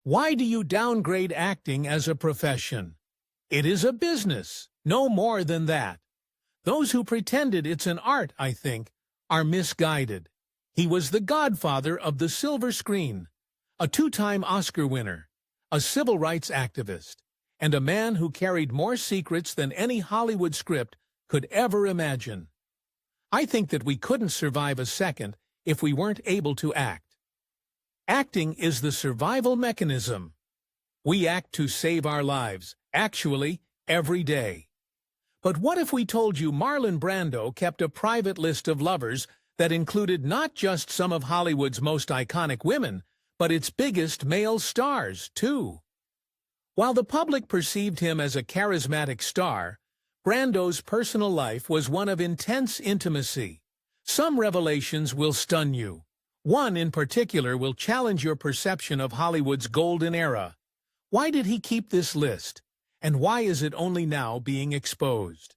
Why do you downgrade acting as a profession? It is a business, no more than that. Those who pretended it's an art, I think, are misguided. He was the godfather of the silver screen, a two-time Oscar winner, a civil rights activist, and a man who carried more secrets than any Hollywood script could ever imagine. I think that we couldn't survive a second if we weren't able to act. Acting is the survival mechanism. We act to save our lives, actually, every day. But what if we told you Marlon Brando kept a private list of lovers that included not just some of Hollywood's most iconic women, but its biggest male stars, too? While the public perceived him as a charismatic star, Brando's personal life was one of intense intimacy. Some revelations will stun you. One in particular will challenge your perception of Hollywood's golden era. Why did he keep this list? And why is it only now being exposed?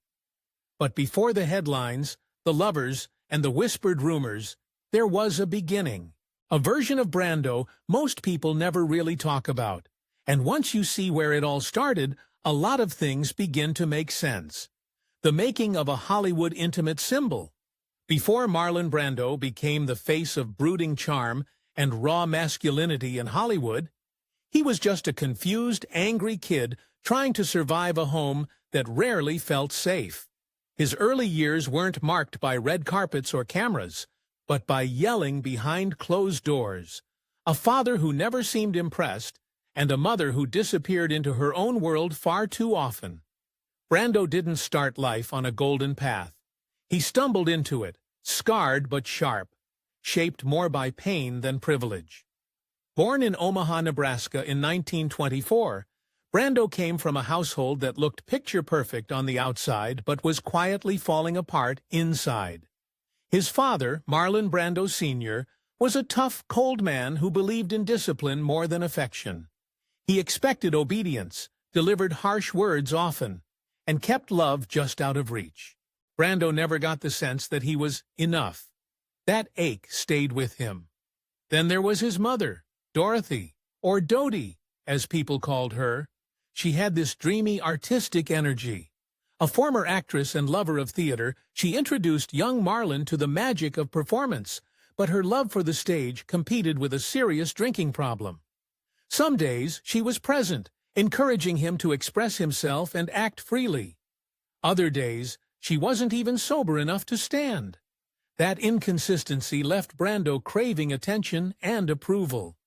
But before the headlines, the lovers, and the whispered rumors, there was a beginning. A version of Brando most people never really talk about. And once you see where it all started, a lot of things begin to make sense. The making of a Hollywood intimate symbol. Before Marlon Brando became the face of brooding charm and raw masculinity in Hollywood, he was just a confused, angry kid trying to survive a home that rarely felt safe. His early years weren't marked by red carpets or cameras, but by yelling behind closed doors, a father who never seemed impressed, and a mother who disappeared into her own world far too often. Brando didn't start life on a golden path. He stumbled into it, scarred but sharp, shaped more by pain than privilege. Born in Omaha, Nebraska in 1924, Brando came from a household that looked picture-perfect on the outside but was quietly falling apart inside. His father, Marlon Brando Sr., was a tough, cold man who believed in discipline more than affection. He expected obedience, delivered harsh words often, and kept love just out of reach. Brando never got the sense that he was enough. That ache stayed with him. Then there was his mother, Dorothy, or Dodie, as people called her. She had this dreamy, artistic energy. A former actress and lover of theater, she introduced young Marlon to the magic of performance, but her love for the stage competed with a serious drinking problem. Some days she was present, encouraging him to express himself and act freely. Other days, she wasn't even sober enough to stand. That inconsistency left Brando craving attention and approval.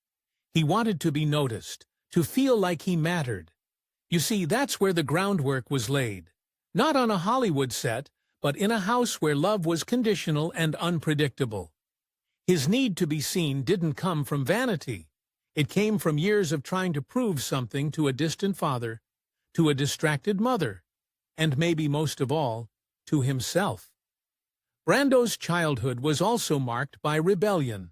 He wanted to be noticed, to feel like he mattered. You see, that's where the groundwork was laid. Not on a Hollywood set, but in a house where love was conditional and unpredictable. His need to be seen didn't come from vanity. It came from years of trying to prove something to a distant father, to a distracted mother, and maybe most of all, to himself. Brando's childhood was also marked by rebellion.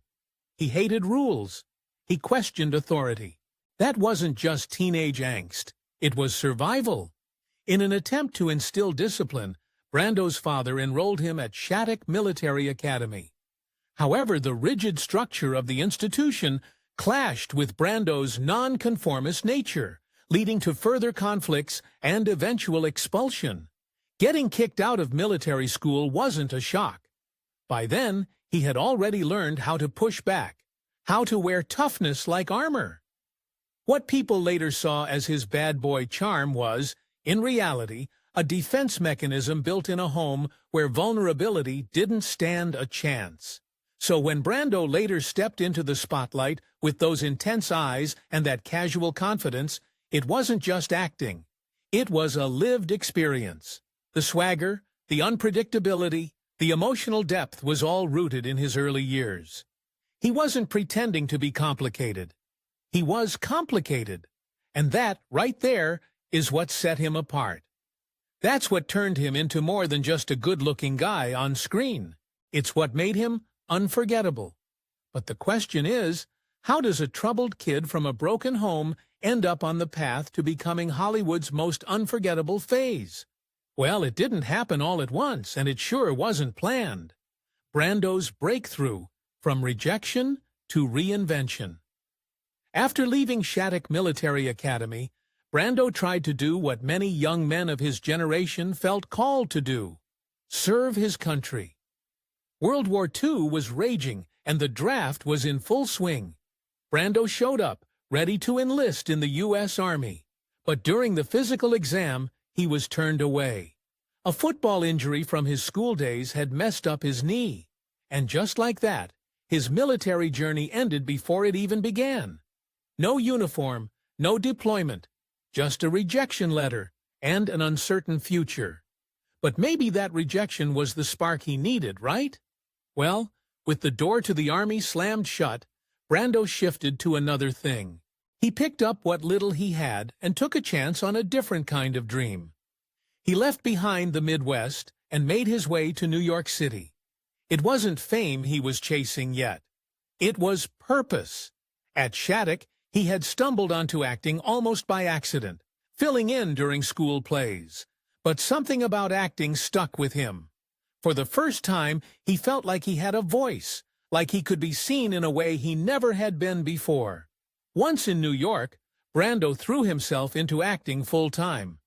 He hated rules. He questioned authority. That wasn't just teenage angst. It was survival. In an attempt to instill discipline, Brando's father enrolled him at Shattuck Military Academy. However, the rigid structure of the institution clashed with Brando's nonconformist nature, leading to further conflicts and eventual expulsion. Getting kicked out of military school wasn't a shock. By then, he had already learned how to push back, how to wear toughness like armor. What people later saw as his bad boy charm was, in reality, a defense mechanism built in a home where vulnerability didn't stand a chance. So when Brando later stepped into the spotlight with those intense eyes and that casual confidence, it wasn't just acting. It was a lived experience. The swagger, the unpredictability, the emotional depth was all rooted in his early years. He wasn't pretending to be complicated. He was complicated. And that, right there, is what set him apart. That's what turned him into more than just a good-looking guy on screen. It's what made him unforgettable. But the question is, how does a troubled kid from a broken home end up on the path to becoming Hollywood's most unforgettable phase? Well, it didn't happen all at once, and it sure wasn't planned. Brando's breakthrough, from rejection to reinvention. After leaving Shattuck Military Academy, Brando tried to do what many young men of his generation felt called to do: serve his country. World War II was raging, and the draft was in full swing. Brando showed up, ready to enlist in the U.S. Army. But during the physical exam, he was turned away. A football injury from his school days had messed up his knee. And just like that, his military journey ended before it even began. No uniform, no deployment, just a rejection letter and an uncertain future. But maybe that rejection was the spark he needed, right? Well, with the door to the Army slammed shut, Brando shifted to another thing. He picked up what little he had and took a chance on a different kind of dream. He left behind the Midwest and made his way to New York City. It wasn't fame he was chasing yet. It was purpose. At Shattuck, he had stumbled onto acting almost by accident, filling in during school plays. But something about acting stuck with him. For the first time, he felt like he had a voice, like he could be seen in a way he never had been before. Once in New York, Brando threw himself into acting full-time.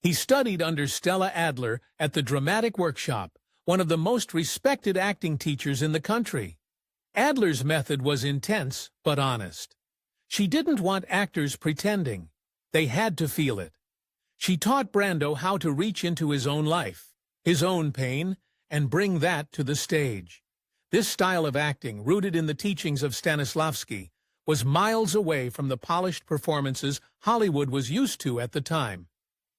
He studied under Stella Adler at the Dramatic Workshop, one of the most respected acting teachers in the country. Adler's method was intense but honest. She didn't want actors pretending. They had to feel it. She taught Brando how to reach into his own life, his own pain, and bring that to the stage. This style of acting, rooted in the teachings of Stanislavski, was miles away from the polished performances Hollywood was used to at the time.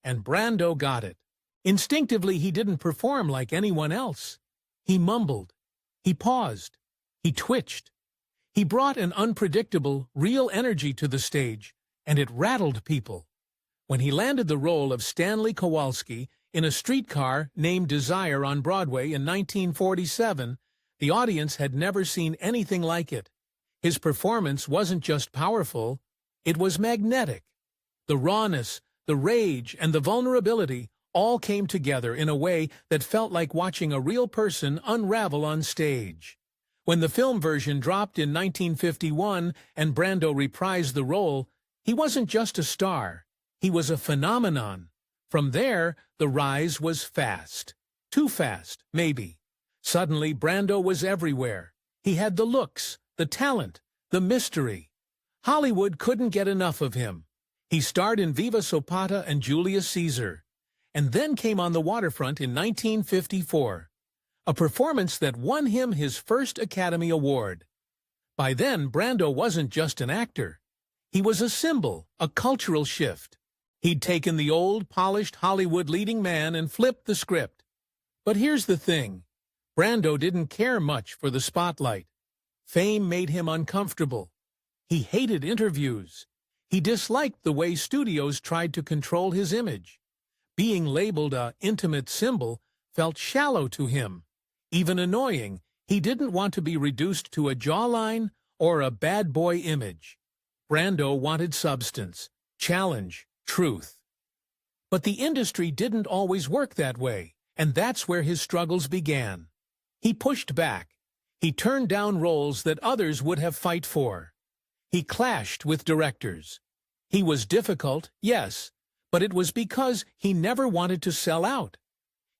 And Brando got it. Instinctively, he didn't perform like anyone else. He mumbled. He paused. He twitched. He brought an unpredictable, real energy to the stage, and it rattled people. When he landed the role of Stanley Kowalski in A Streetcar Named Desire on Broadway in 1947, the audience had never seen anything like it. His performance wasn't just powerful, it was magnetic. The rawness, the rage, and the vulnerability all came together in a way that felt like watching a real person unravel on stage. When the film version dropped in 1951 and Brando reprised the role, he wasn't just a star, he was a phenomenon. From there, the rise was fast. Too fast, maybe. Suddenly, Brando was everywhere. He had the looks, the talent, the mystery. Hollywood couldn't get enough of him. He starred in Viva Zapata and Julius Caesar, and then came on the waterfront in 1954. A performance that won him his first Academy Award. By then, Brando wasn't just an actor. He was a symbol, a cultural shift. He'd taken the old, polished Hollywood leading man and flipped the script. But here's the thing. Brando didn't care much for the spotlight. Fame made him uncomfortable. He hated interviews. He disliked the way studios tried to control his image. Being labeled a intimate symbol felt shallow to him. Even annoying, he didn't want to be reduced to a jawline or a bad boy image. Brando wanted substance, challenge, truth. But the industry didn't always work that way, and that's where his struggles began. He pushed back. He turned down roles that others would have fight for. He clashed with directors. He was difficult, yes, but it was because he never wanted to sell out.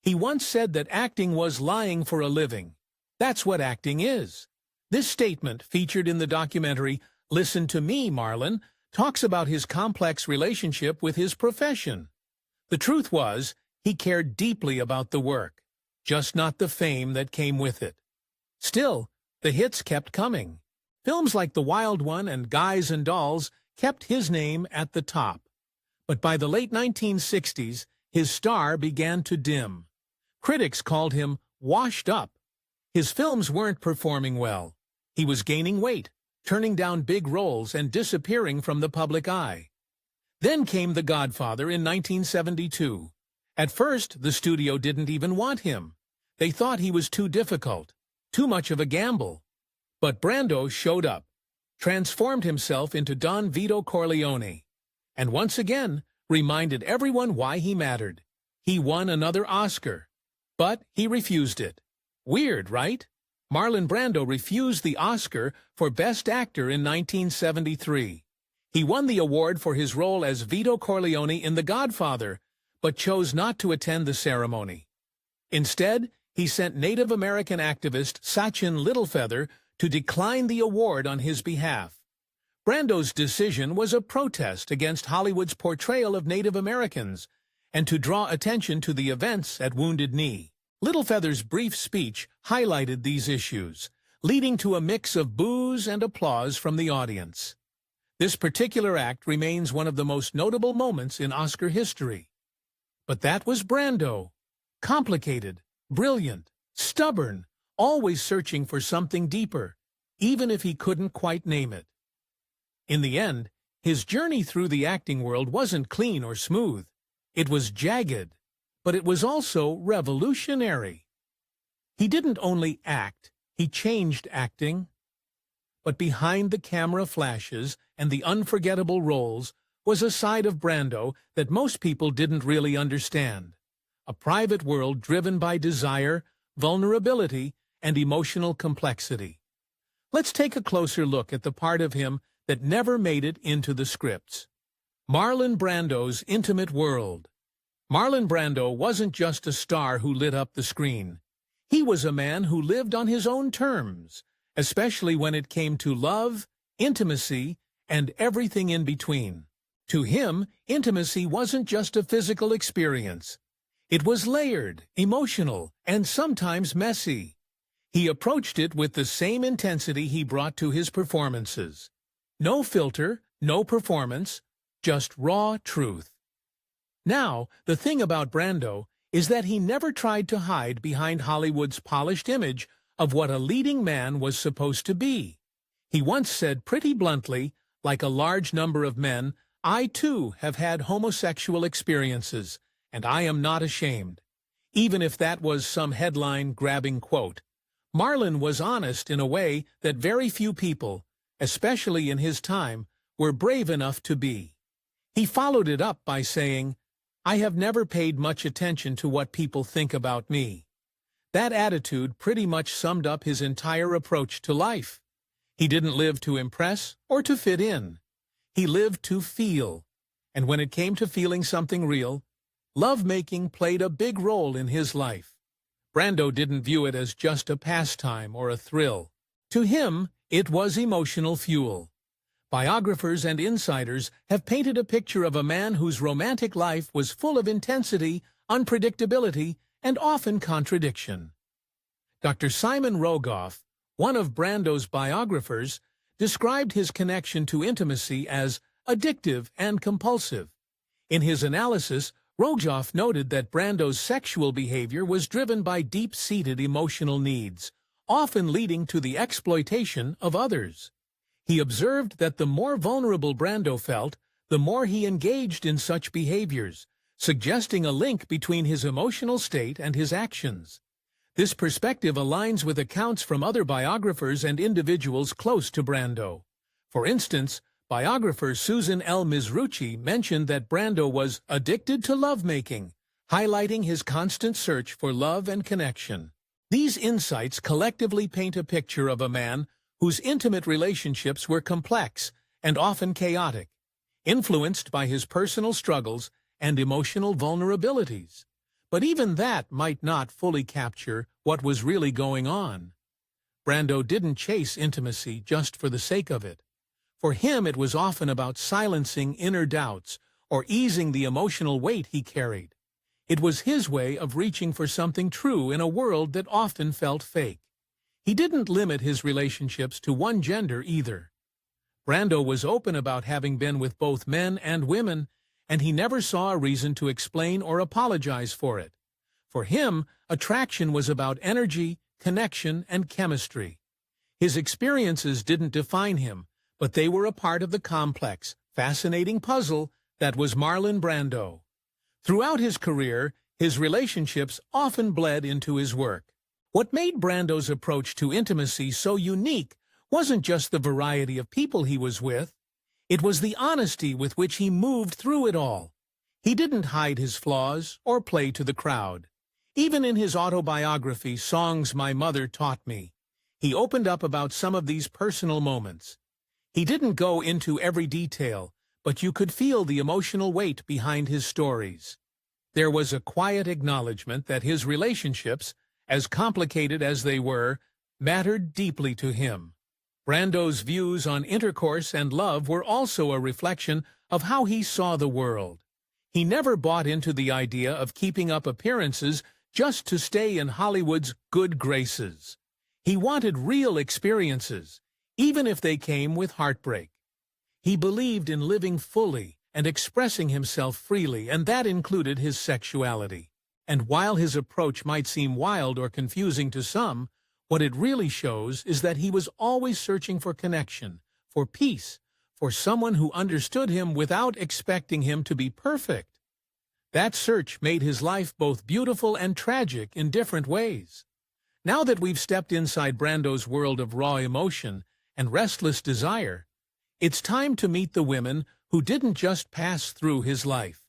He once said that acting was lying for a living. That's what acting is. This statement, featured in the documentary Listen to Me, Marlon, talks about his complex relationship with his profession. The truth was, he cared deeply about the work, just not the fame that came with it. Still, the hits kept coming. Films like The Wild One and Guys and Dolls kept his name at the top. But by the late 1960s, his star began to dim. Critics called him washed up. His films weren't performing well. He was gaining weight, turning down big roles, and disappearing from the public eye. Then came The Godfather in 1972. At first, the studio didn't even want him. They thought he was too difficult, too much of a gamble. But Brando showed up, transformed himself into Don Vito Corleone, and once again reminded everyone why he mattered. He won another Oscar. But he refused it. Weird, right? Marlon Brando refused the Oscar for Best Actor in 1973. He won the award for his role as Vito Corleone in The Godfather, but chose not to attend the ceremony. Instead, he sent Native American activist Sachin Littlefeather to decline the award on his behalf. Brando's decision was a protest against Hollywood's portrayal of Native Americans and to draw attention to the events at Wounded Knee. Littlefeather's brief speech highlighted these issues, leading to a mix of boos and applause from the audience. This particular act remains one of the most notable moments in Oscar history. But that was Brando. Complicated, brilliant, stubborn, always searching for something deeper, even if he couldn't quite name it. In the end, his journey through the acting world wasn't clean or smooth. It was jagged, but it was also revolutionary. He didn't only act, he changed acting. But behind the camera flashes and the unforgettable roles was a side of Brando that most people didn't really understand. A private world driven by desire, vulnerability, and emotional complexity. Let's take a closer look at the part of him that never made it into the scripts. Marlon Brando's intimate world. Marlon Brando wasn't just a star who lit up the screen. He was a man who lived on his own terms, especially when it came to love, intimacy, and everything in between. To him, intimacy wasn't just a physical experience. It was layered, emotional, and sometimes messy. He approached it with the same intensity he brought to his performances. No filter, no performance, just raw truth. Now, the thing about Brando is that he never tried to hide behind Hollywood's polished image of what a leading man was supposed to be. He once said pretty bluntly, like a large number of men, "I too have had homosexual experiences, and I am not ashamed." Even if that was some headline-grabbing quote, Marlon was honest in a way that very few people, especially in his time, were brave enough to be. He followed it up by saying, "I have never paid much attention to what people think about me." That attitude pretty much summed up his entire approach to life. He didn't live to impress or to fit in. He lived to feel. And when it came to feeling something real, lovemaking played a big role in his life. Brando didn't view it as just a pastime or a thrill. To him, it was emotional fuel. Biographers and insiders have painted a picture of a man whose romantic life was full of intensity, unpredictability, and often contradiction. Dr. Simon Rogoff, one of Brando's biographers, described his connection to intimacy as addictive and compulsive. In his analysis, Rogoff noted that Brando's sexual behavior was driven by deep-seated emotional needs, often leading to the exploitation of others. He observed that the more vulnerable Brando felt, the more he engaged in such behaviors, suggesting a link between his emotional state and his actions. This perspective aligns with accounts from other biographers and individuals close to Brando. For instance, biographer Susan L. Mizrucci mentioned that Brando was addicted to lovemaking, highlighting his constant search for love and connection. These insights collectively paint a picture of a man whose intimate relationships were complex and often chaotic, influenced by his personal struggles and emotional vulnerabilities. But even that might not fully capture what was really going on. Brando didn't chase intimacy just for the sake of it. For him, it was often about silencing inner doubts or easing the emotional weight he carried. It was his way of reaching for something true in a world that often felt fake. He didn't limit his relationships to one gender either. Brando was open about having been with both men and women, and he never saw a reason to explain or apologize for it. For him, attraction was about energy, connection, and chemistry. His experiences didn't define him, but they were a part of the complex, fascinating puzzle that was Marlon Brando. Throughout his career, his relationships often bled into his work. What made Brando's approach to intimacy so unique wasn't just the variety of people he was with. It was the honesty with which he moved through it all. He didn't hide his flaws or play to the crowd. Even in his autobiography, Songs My Mother Taught Me, he opened up about some of these personal moments. He didn't go into every detail, but you could feel the emotional weight behind his stories. There was a quiet acknowledgement that his relationships, as complicated as they were, mattered deeply to him. Brando's views on intercourse and love were also a reflection of how he saw the world. He never bought into the idea of keeping up appearances just to stay in Hollywood's good graces. He wanted real experiences, even if they came with heartbreak. He believed in living fully and expressing himself freely, and that included his sexuality. And while his approach might seem wild or confusing to some, what it really shows is that he was always searching for connection, for peace, for someone who understood him without expecting him to be perfect. That search made his life both beautiful and tragic in different ways. Now that we've stepped inside Brando's world of raw emotion and restless desire, it's time to meet the women who didn't just pass through his life.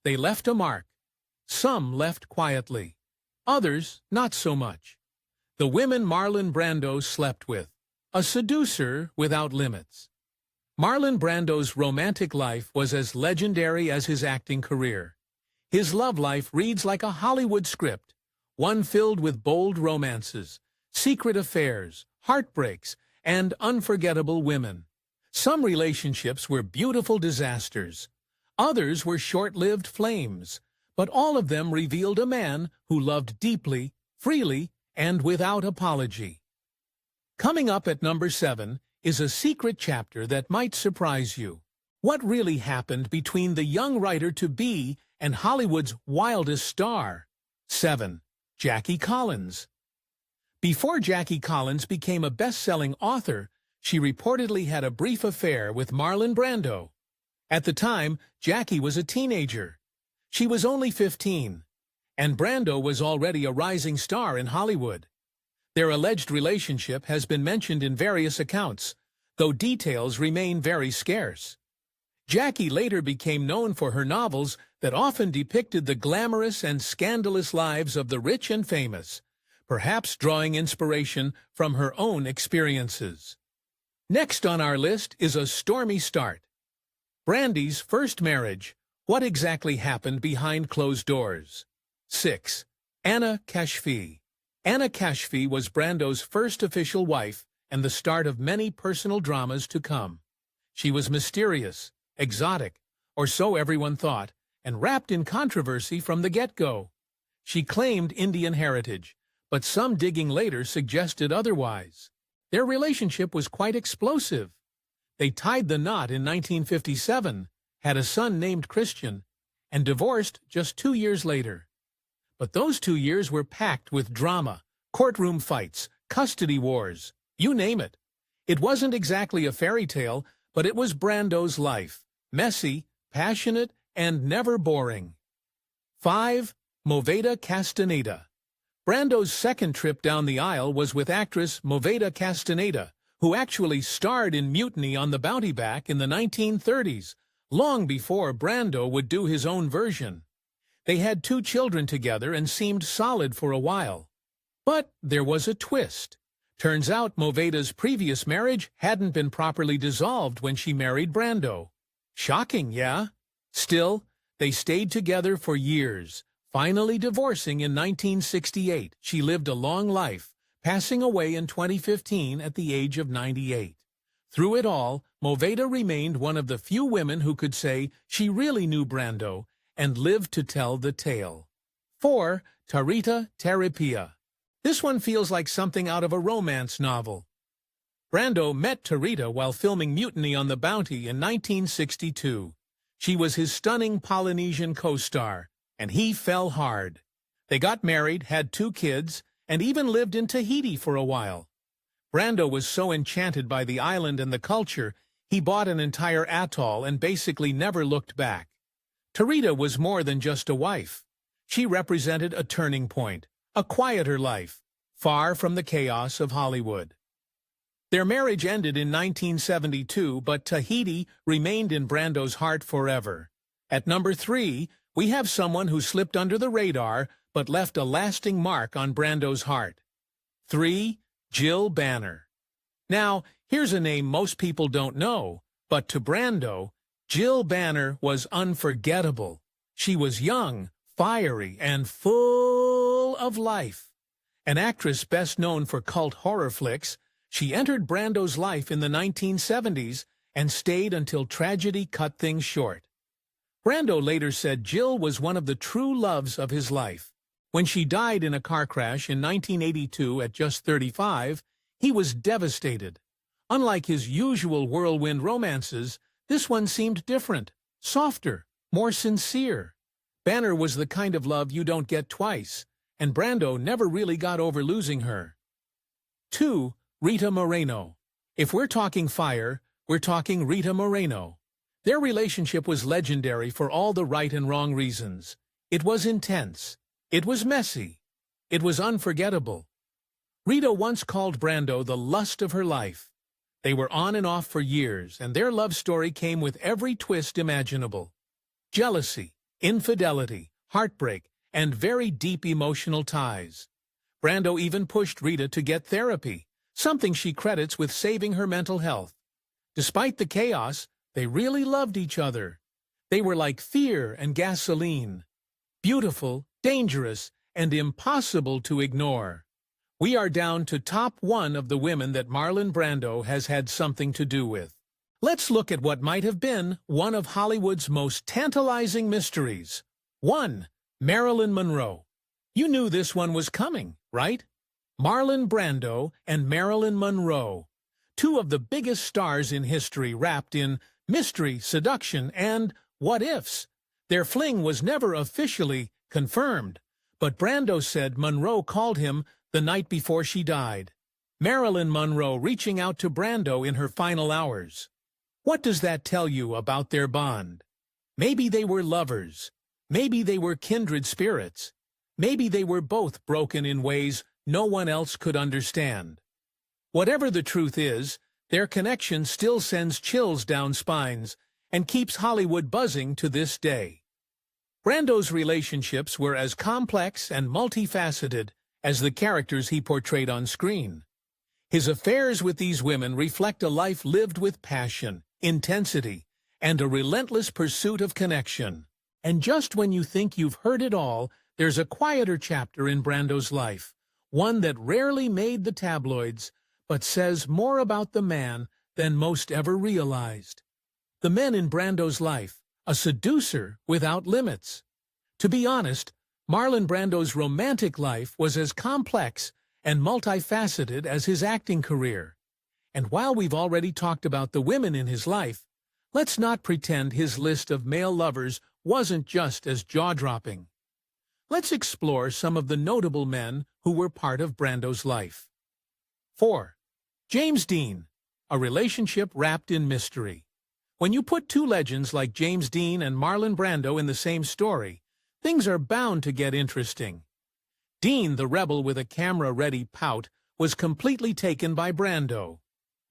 They left a mark. Some left quietly, others not so much. The women Marlon Brando slept with, a seducer without limits. Marlon Brando's romantic life was as legendary as his acting career. His love life reads like a Hollywood script, one filled with bold romances, secret affairs, heartbreaks, and unforgettable women. Some relationships were beautiful disasters. Others were short-lived flames, but all of them revealed a man who loved deeply, freely, and without apology. Coming up at number 7 is a secret chapter that might surprise you. What really happened between the young writer-to-be and Hollywood's wildest star? 7. Jackie Collins. Before Jackie Collins became a best-selling author, she reportedly had a brief affair with Marlon Brando. At the time, Jackie was a teenager. She was only 15, and Brando was already a rising star in Hollywood. Their alleged relationship has been mentioned in various accounts, though details remain very scarce. Jackie later became known for her novels that often depicted the glamorous and scandalous lives of the rich and famous, perhaps drawing inspiration from her own experiences. Next on our list is a stormy start. Brandy's first marriage. What exactly happened behind closed doors? 6. Anna Kashfi. Anna Kashfi was Brando's first official wife and the start of many personal dramas to come. She was mysterious, exotic, or so everyone thought, and wrapped in controversy from the get-go. She claimed Indian heritage, but some digging later suggested otherwise. Their relationship was quite explosive. They tied the knot in 1957, had a son named Christian, and divorced just 2 years later. But those 2 years were packed with drama, courtroom fights, custody wars, you name it. It wasn't exactly a fairy tale, but it was Brando's life, messy, passionate, and never boring. 5. Movida Castaneda. Brando's second trip down the aisle was with actress Movida Castaneda, who actually starred in Mutiny on the Bounty Back in the 1930s, long before Brando would do his own version. They had 2 children together and seemed solid for a while. But there was a twist. Turns out Movida's previous marriage hadn't been properly dissolved when she married Brando. Shocking, yeah? Still, they stayed together for years, finally divorcing in 1968. She lived a long life, passing away in 2015 at the age of 98. Through it all, Movida remained one of the few women who could say she really knew Brando and lived to tell the tale. 4. Tarita Terapia. This one feels like something out of a romance novel. Brando met Tarita while filming Mutiny on the Bounty in 1962. She was his stunning Polynesian co-star, and he fell hard. They got married, had 2 kids, and even lived in Tahiti for a while. Brando was so enchanted by the island and the culture, he bought an entire atoll and basically never looked back. Tarita was more than just a wife. She represented a turning point, a quieter life, far from the chaos of Hollywood. Their marriage ended in 1972, but Tahiti remained in Brando's heart forever. At number 3, we have someone who slipped under the radar but left a lasting mark on Brando's heart. 3. Jill Banner. Now, Here's a name most people don't know, but to Brando, Jill Banner was unforgettable. She was young, fiery, and full of life. An actress best known for cult horror flicks, she entered Brando's life in the 1970s and stayed until tragedy cut things short. Brando later said Jill was one of the true loves of his life. When she died in a car crash in 1982 at just 35, he was devastated. Unlike his usual whirlwind romances, this one seemed different, softer, more sincere. Banner was the kind of love you don't get twice, and Brando never really got over losing her. 2. Rita Moreno. If we're talking fire, we're talking Rita Moreno. Their relationship was legendary for all the right and wrong reasons. It was intense. It was messy. It was unforgettable. Rita once called Brando the lust of her life. They were on and off for years, and their love story came with every twist imaginable. Jealousy, infidelity, heartbreak, and very deep emotional ties. Brando even pushed Rita to get therapy, something she credits with saving her mental health. Despite the chaos, they really loved each other. They were like fear and gasoline. Beautiful, dangerous, and impossible to ignore. We are down to top 1 of the women that Marlon Brando has had something to do with. Let's look at what might have been one of Hollywood's most tantalizing mysteries. 1. Marilyn Monroe. You knew this one was coming, right? Marlon Brando and Marilyn Monroe. 2 of the biggest stars in history wrapped in mystery, seduction, and what-ifs. Their fling was never officially confirmed, but Brando said Monroe called him the night before she died. Marilyn Monroe reaching out to Brando in her final hours. What does that tell you about their bond? Maybe they were lovers. Maybe they were kindred spirits. Maybe they were both broken in ways no one else could understand. Whatever the truth is, their connection still sends chills down spines and keeps Hollywood buzzing to this day. Brando's relationships were as complex and multifaceted as the characters he portrayed on screen. His affairs with these women reflect a life lived with passion, intensity, and a relentless pursuit of connection. And just when you think you've heard it all, there's a quieter chapter in Brando's life, one that rarely made the tabloids, but says more about the man than most ever realized. The men in Brando's life, a seducer without limits. To be honest, Marlon Brando's romantic life was as complex and multifaceted as his acting career. And while we've already talked about the women in his life, let's not pretend his list of male lovers wasn't just as jaw-dropping. Let's explore some of the notable men who were part of Brando's life. 4. James Dean, a relationship wrapped in mystery. When you put 2 legends like James Dean and Marlon Brando in the same story, things are bound to get interesting. Dean, the rebel with a camera-ready pout, was completely taken by Brando.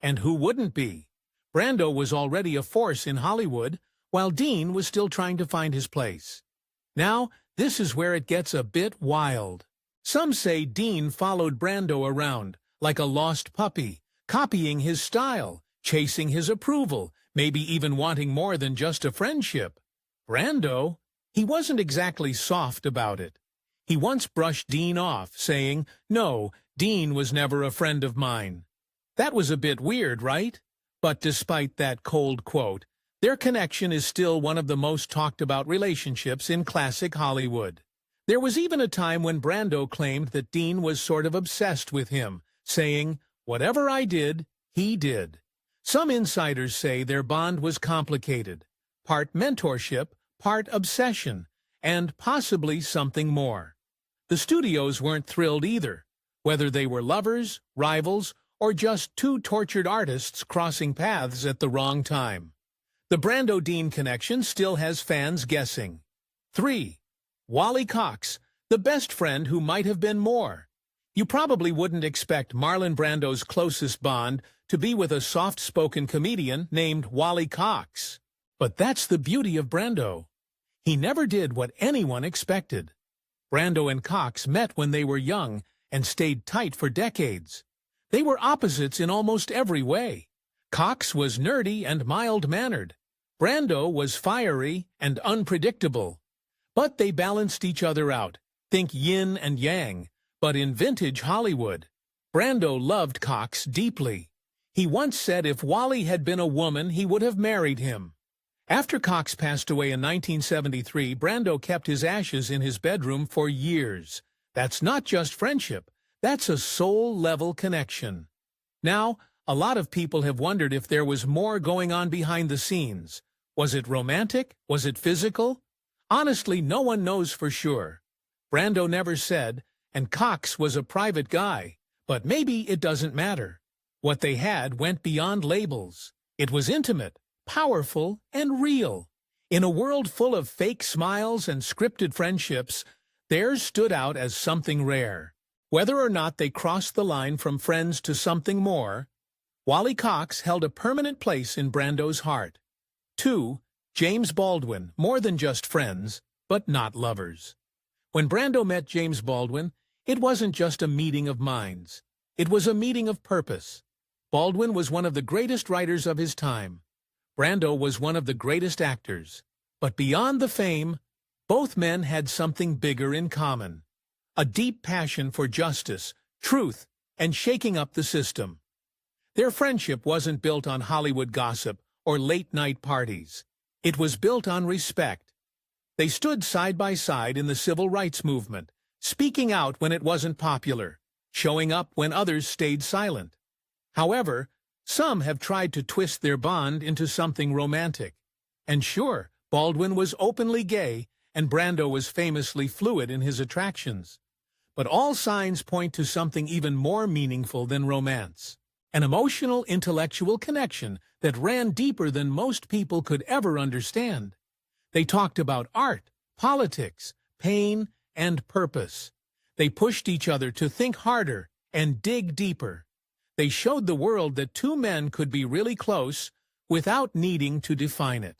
And who wouldn't be? Brando was already a force in Hollywood, while Dean was still trying to find his place. Now, this is where it gets a bit wild. Some say Dean followed Brando around, like a lost puppy, copying his style, chasing his approval, maybe even wanting more than just a friendship. Brando? He wasn't exactly soft about it. He once brushed Dean off, saying, "No, Dean was never a friend of mine." That was a bit weird, right? But despite that cold quote, their connection is still one of the most talked about relationships in classic Hollywood. There was even a time when Brando claimed that Dean was sort of obsessed with him, saying, "Whatever I did, he did." Some insiders say their bond was complicated, part mentorship, part obsession, and possibly something more. The studios weren't thrilled either, whether they were lovers, rivals, or just 2 tortured artists crossing paths at the wrong time. The Brando-Dean connection still has fans guessing. 3. Wally Cox, the best friend who might have been more. You probably wouldn't expect Marlon Brando's closest bond to be with a soft-spoken comedian named Wally Cox. But that's the beauty of Brando. He never did what anyone expected. Brando and Cox met when they were young and stayed tight for decades. They were opposites in almost every way. Cox was nerdy and mild-mannered. Brando was fiery and unpredictable. But they balanced each other out. Think yin and yang, but in vintage Hollywood. Brando loved Cox deeply. He once said if Wally had been a woman, he would have married him. After Cox passed away in 1973, Brando kept his ashes in his bedroom for years. That's not just friendship. That's a soul-level connection. Now, a lot of people have wondered if there was more going on behind the scenes. Was it romantic? Was it physical? Honestly, no one knows for sure. Brando never said, and Cox was a private guy. But maybe it doesn't matter. What they had went beyond labels. It was intimate, powerful, and real. In a world full of fake smiles and scripted friendships, theirs stood out as something rare. Whether or not they crossed the line from friends to something more, Wally Cox held a permanent place in Brando's heart. 2. James Baldwin, more than just friends, but not lovers. When Brando met James Baldwin, it wasn't just a meeting of minds. It was a meeting of purpose. Baldwin was one of the greatest writers of his time. Brando was one of the greatest actors. But beyond the fame, both men had something bigger in common. A deep passion for justice, truth, and shaking up the system. Their friendship wasn't built on Hollywood gossip or late-night parties. It was built on respect. They stood side by side in the civil rights movement, speaking out when it wasn't popular, showing up when others stayed silent. However, some have tried to twist their bond into something romantic. And sure, Baldwin was openly gay, and Brando was famously fluid in his attractions. But all signs point to something even more meaningful than romance. An emotional, intellectual connection that ran deeper than most people could ever understand. They talked about art, politics, pain, and purpose. They pushed each other to think harder and dig deeper. They showed the world that two men could be really close without needing to define it.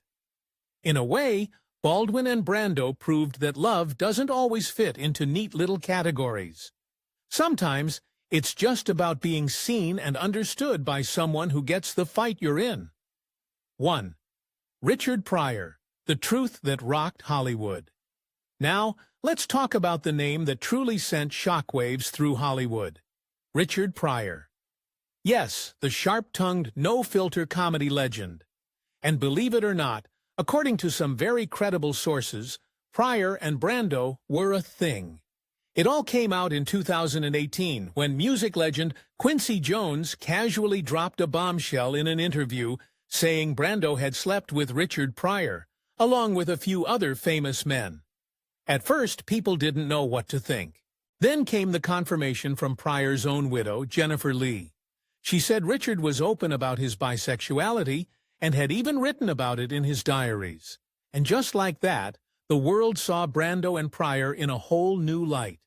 In a way, Baldwin and Brando proved that love doesn't always fit into neat little categories. Sometimes, it's just about being seen and understood by someone who gets the fight you're in. 1. Richard Pryor, the truth that rocked Hollywood. Now, let's talk about the name that truly sent shockwaves through Hollywood. Richard Pryor. Yes, the sharp-tongued, no-filter comedy legend. And believe it or not, according to some very credible sources, Pryor and Brando were a thing. It all came out in 2018 when music legend Quincy Jones casually dropped a bombshell in an interview saying Brando had slept with Richard Pryor, along with a few other famous men. At first, people didn't know what to think. Then came the confirmation from Pryor's own widow, Jennifer Lee. She said Richard was open about his bisexuality and had even written about it in his diaries. And just like that, the world saw Brando and Pryor in a whole new light.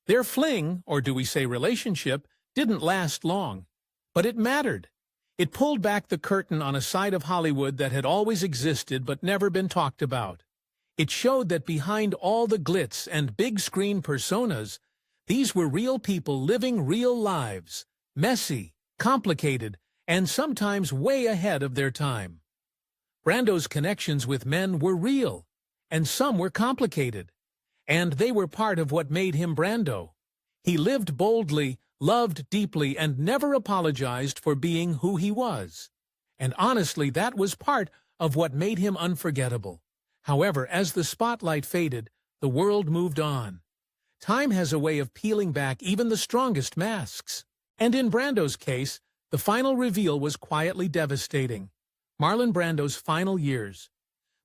Their fling, or do we say relationship, didn't last long. But it mattered. It pulled back the curtain on a side of Hollywood that had always existed but never been talked about. It showed that behind all the glitz and big-screen personas, these were real people living real lives, messy, complicated, and sometimes way ahead of their time. Brando's connections with men were real, and some were complicated. And they were part of what made him Brando. He lived boldly, loved deeply, and never apologized for being who he was. And honestly, that was part of what made him unforgettable. However, as the spotlight faded, the world moved on. Time has a way of peeling back even the strongest masks. And in Brando's case, the final reveal was quietly devastating. Marlon Brando's final years.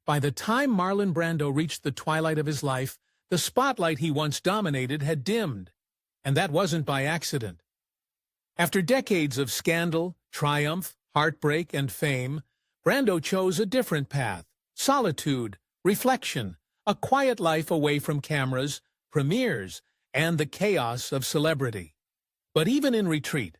By the time Marlon Brando reached the twilight of his life, the spotlight he once dominated had dimmed, and that wasn't by accident. After decades of scandal, triumph, heartbreak, and fame, Brando chose a different path: solitude, reflection, a quiet life away from cameras, premieres, and the chaos of celebrity. But even in retreat,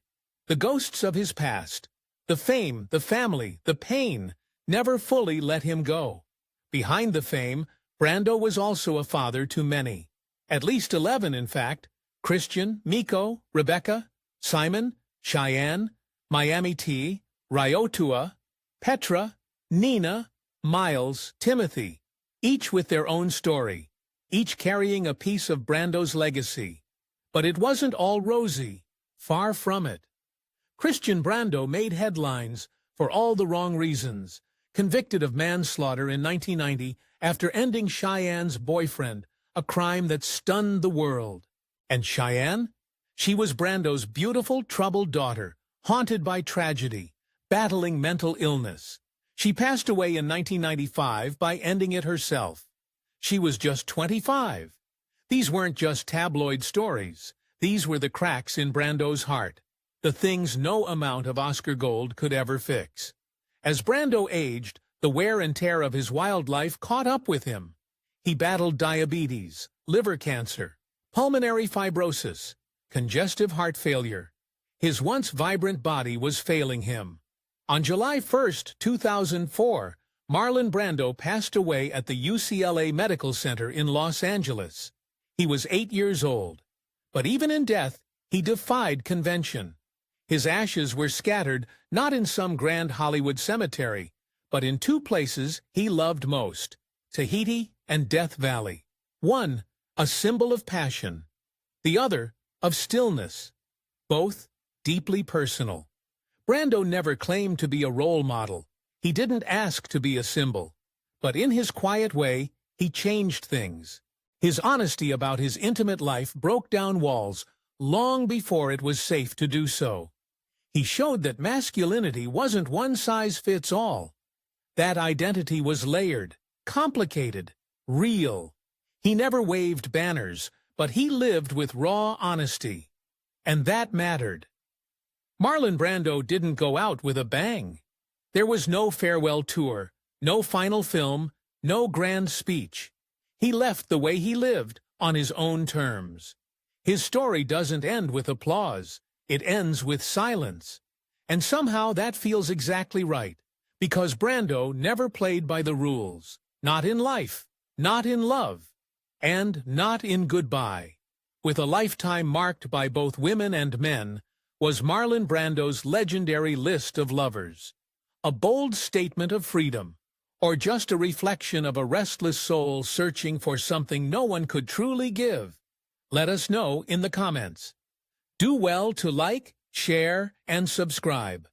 the ghosts of his past, the fame, the family, the pain, never fully let him go. Behind the fame, Brando was also a father to many. At least 11, in fact: Christian, Miko, Rebecca, Simon, Cheyenne, Miami T, Ryotua, Petra, Nina, Miles, Timothy, each with their own story, each carrying a piece of Brando's legacy. But it wasn't all rosy, far from it. Christian Brando made headlines for all the wrong reasons, convicted of manslaughter in 1990 after ending Cheyenne's boyfriend, a crime that stunned the world. And Cheyenne? She was Brando's beautiful, troubled daughter, haunted by tragedy, battling mental illness. She passed away in 1995 by ending it herself. She was just 25. These weren't just tabloid stories. These were the cracks in Brando's heart, the things no amount of Oscar gold could ever fix. As Brando aged, the wear and tear of his wild life caught up with him. He battled diabetes, liver cancer, pulmonary fibrosis, congestive heart failure. His once vibrant body was failing him. On July 1, 2004, Marlon Brando passed away at the UCLA Medical Center in Los Angeles. He was 8 years old. But even in death, he defied convention. His ashes were scattered not in some grand Hollywood cemetery, but in two places he loved most, Tahiti and Death Valley. One, a symbol of passion. The other, of stillness. Both deeply personal. Brando never claimed to be a role model. He didn't ask to be a symbol. But in his quiet way, he changed things. His honesty about his intimate life broke down walls long before it was safe to do so. He showed that masculinity wasn't one size fits all. That identity was layered, complicated, real. He never waved banners, but he lived with raw honesty. And that mattered. Marlon Brando didn't go out with a bang. There was no farewell tour, no final film, no grand speech. He left the way he lived, on his own terms. His story doesn't end with applause. It ends with silence. And somehow that feels exactly right, because Brando never played by the rules. Not in life, not in love, and not in goodbye. With a lifetime marked by both women and men, was Marlon Brando's legendary list of lovers. A bold statement of freedom, or just a reflection of a restless soul searching for something no one could truly give? Let us know in the comments. Do well to like, share, and subscribe.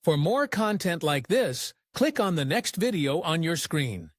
For more content like this, click on the next video on your screen.